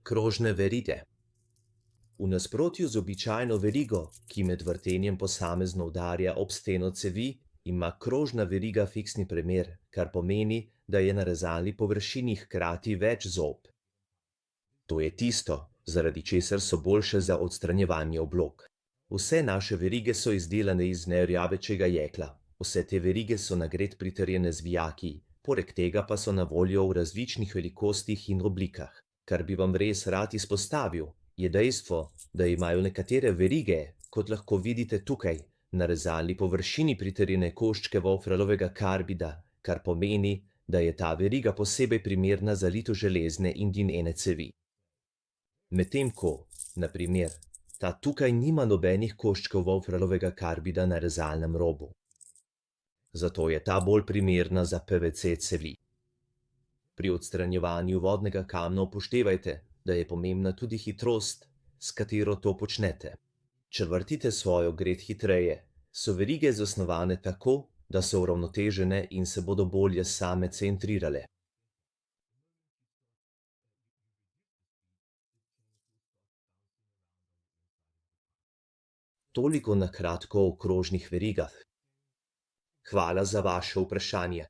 Krožne verige. V nasprotju z običajno verigo, ki med vrtenjem posamezno udarja ob steno cevi, ima krožna veriga fiksni premer, kar pomeni, da je na rezalni površini hkrati več zob. To je tisto, zaradi česar so boljše za odstranjevanje oblog. Vse naše verige so izdelane iz nerjavečega jekla. Vse te verige so na gred pritrjene z vijaki, poleg tega pa so na voljo v različnih velikostih in oblikah. Kar bi vam res rad izpostavil, je dejstvo, da imajo nekatere verige, kot lahko vidite tukaj, na rezalni površini pritrjene koščke wolfralovega karbida, kar pomeni, da je ta veriga posebej primerna za litoželezne in dinene cevi. Medtem ko, na primer, ta tukaj nima nobenih koščkov wolfralovega karbida na rezalnem robu. Zato je ta bolj primerna za PVC cevi. Pri odstranjevanju vodnega kamna upoštevajte, da je pomembna tudi hitrost, s katero to počnete. Če vrtite svojo gred hitreje, so verige zasnovane tako, da so uravnotežene in se bodo bolje same centrirale. Toliko na kratko o krožnih verigah. Hvala za vaše vprašanje.